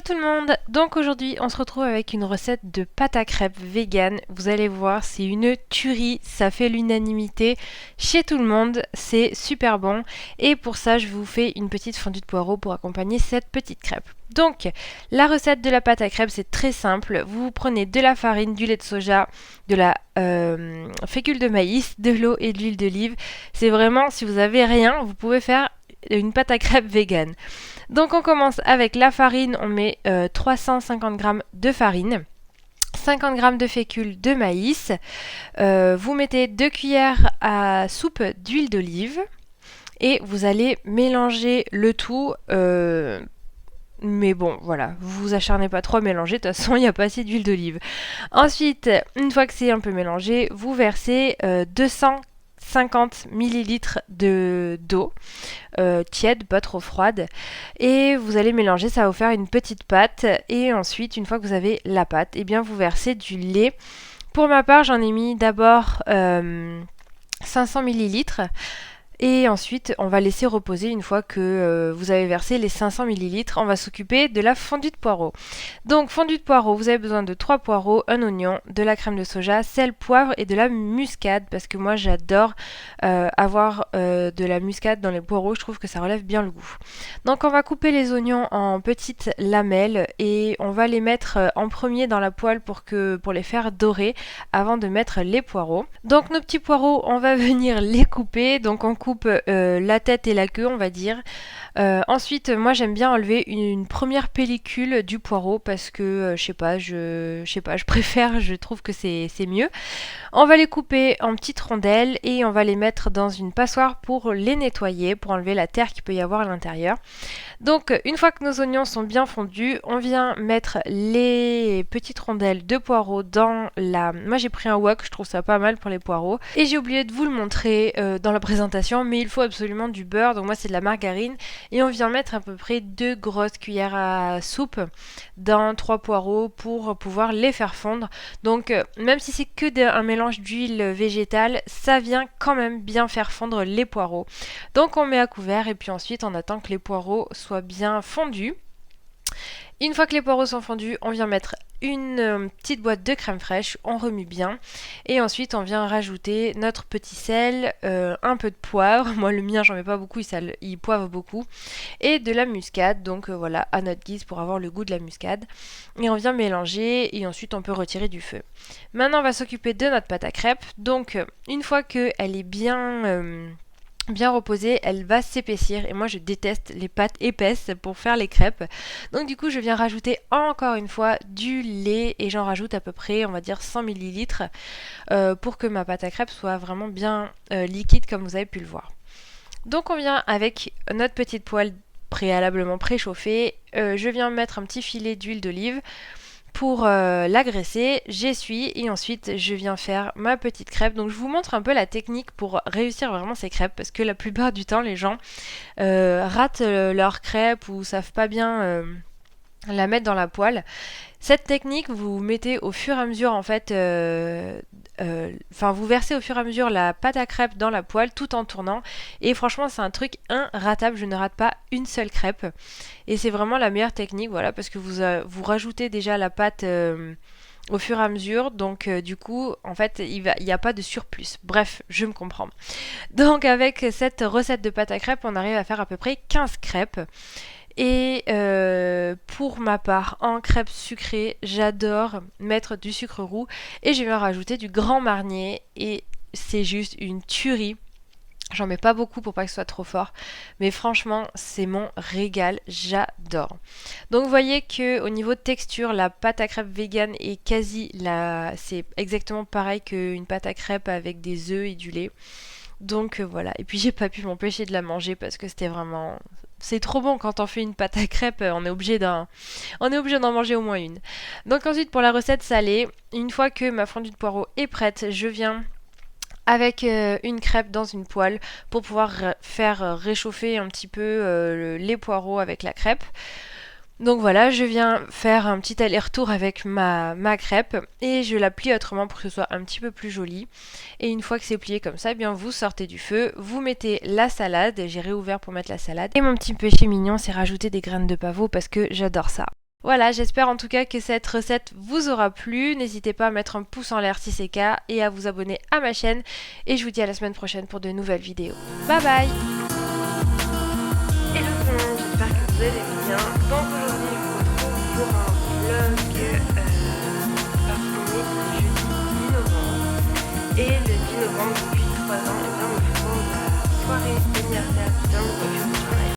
Hello tout le monde! Donc aujourd'hui on se retrouve avec une recette de pâte à crêpes vegan. Vous allez voir, c'est une tuerie, ça fait l'unanimité chez tout le monde, c'est super bon. Et pour ça je vous fais une petite fondue de poireaux pour accompagner cette petite crêpe. Donc la recette de la pâte à crêpes c'est très simple, vous prenez de la farine, du lait de soja, de la fécule de maïs, de l'eau et de l'huile d'olive. C'est vraiment, si vous avez rien, vous pouvez faire une pâte à crêpes vegan. Donc on commence avec la farine, on met 350 g de farine, 50 g de fécule de maïs, vous mettez 2 cuillères à soupe d'huile d'olive et vous allez mélanger le tout. Mais bon, voilà, vous vous acharnez pas trop à mélanger, de toute façon il n'y a pas assez d'huile d'olive. Ensuite, une fois que c'est un peu mélangé, vous versez 250 ml d'eau tiède, pas trop froide, et vous allez mélanger, ça va vous faire une petite pâte. Et ensuite, une fois que vous avez la pâte, et bien vous versez du lait. Pour ma part, j'en ai mis d'abord 500 ml. Et ensuite, on va laisser reposer. Une fois que vous avez versé les 500 ml, on va s'occuper de la fondue de poireaux. Donc, fondue de poireaux, vous avez besoin de 3 poireaux, un oignon, de la crème de soja, sel, poivre et de la muscade. Parce que moi, j'adore avoir de la muscade dans les poireaux. Je trouve que ça relève bien le goût. Donc, on va couper les oignons en petites lamelles et on va les mettre en premier dans la poêle pour les faire dorer avant de mettre les poireaux. Donc, nos petits poireaux, on va venir les couper. Donc, on coupe la tête et la queue, on va dire. Ensuite, moi j'aime bien enlever une première pellicule du poireau parce que je préfère, je trouve que c'est mieux. On va les couper en petites rondelles et on va les mettre dans une passoire pour les nettoyer, pour enlever la terre qu'il peut y avoir à l'intérieur. Donc une fois que nos oignons sont bien fondus, on vient mettre les petites rondelles de poireaux dans la... Moi j'ai pris un wok, je trouve ça pas mal pour les poireaux. Et j'ai oublié de vous le montrer dans la présentation, mais il faut absolument du beurre, donc moi c'est de la margarine. Et on vient mettre à peu près 2 grosses cuillères à soupe dans 3 poireaux pour pouvoir les faire fondre. Donc même si c'est que un mélange d'huile végétale, ça vient quand même bien faire fondre les poireaux. Donc on met à couvert et puis ensuite on attend que les poireaux soient bien fondus. Une fois que les poireaux sont fondus, on vient mettre une petite boîte de crème fraîche, on remue bien et ensuite on vient rajouter notre petit sel, un peu de poivre, moi le mien j'en mets pas beaucoup, il poivre beaucoup, et de la muscade, donc voilà, à notre guise pour avoir le goût de la muscade. Et on vient mélanger et ensuite on peut retirer du feu. Maintenant on va s'occuper de notre pâte à crêpes. Donc une fois qu'elle est bien reposée, elle va s'épaissir et moi je déteste les pâtes épaisses pour faire les crêpes. Donc du coup je viens rajouter encore une fois du lait et j'en rajoute à peu près on va dire 100 ml pour que ma pâte à crêpes soit vraiment bien liquide comme vous avez pu le voir. Donc on vient avec notre petite poêle préalablement préchauffée, je viens mettre un petit filet d'huile d'olive pour l'agraisser, j'essuie et ensuite je viens faire ma petite crêpe. Donc je vous montre un peu la technique pour réussir vraiment ces crêpes parce que la plupart du temps les gens ratent leur crêpe ou savent pas bien la mettre dans la poêle. Cette technique, vous mettez au fur et à mesure en fait, vous versez au fur et à mesure la pâte à crêpes dans la poêle tout en tournant. Et franchement, c'est un truc inratable. Je ne rate pas une seule crêpe. Et c'est vraiment la meilleure technique, voilà, parce que vous rajoutez déjà la pâte au fur et à mesure. Donc du coup, en fait, il n'y a pas de surplus. Bref, je me comprends. Donc avec cette recette de pâte à crêpes, on arrive à faire à peu près 15 crêpes. Et pour ma part, en crêpes sucrées, j'adore mettre du sucre roux et je viens rajouter du Grand Marnier et c'est juste une tuerie. J'en mets pas beaucoup pour pas que ce soit trop fort, mais franchement, c'est mon régal, j'adore. Donc vous voyez que au niveau de texture, la pâte à crêpes vegan est c'est exactement pareil qu'une pâte à crêpes avec des œufs et du lait. Donc voilà, et puis j'ai pas pu m'empêcher de la manger parce que c'était vraiment... C'est trop bon quand on fait une pâte à crêpes, on est obligé d'en manger au moins une. Donc ensuite pour la recette salée, une fois que ma fondue de poireaux est prête, je viens avec une crêpe dans une poêle pour pouvoir faire réchauffer un petit peu les poireaux avec la crêpe. Donc voilà, je viens faire un petit aller-retour avec ma crêpe et je la plie autrement pour que ce soit un petit peu plus joli. Et une fois que c'est plié comme ça, eh bien vous sortez du feu, vous mettez la salade, j'ai réouvert pour mettre la salade. Et mon petit péché mignon, c'est rajouter des graines de pavot parce que j'adore ça. Voilà, j'espère en tout cas que cette recette vous aura plu. N'hésitez pas à mettre un pouce en l'air si c'est le cas et à vous abonner à ma chaîne. Et je vous dis à la semaine prochaine pour de nouvelles vidéos. Bye bye. Hello tout le monde, j'espère que vous allez bien. Donc aujourd'hui je vous retrouve pour un vlog parce qu'on est le jeudi 10 novembre. Et le 10 novembre depuis 3 ans, nous faisons la soirée anniversaire d'un de nos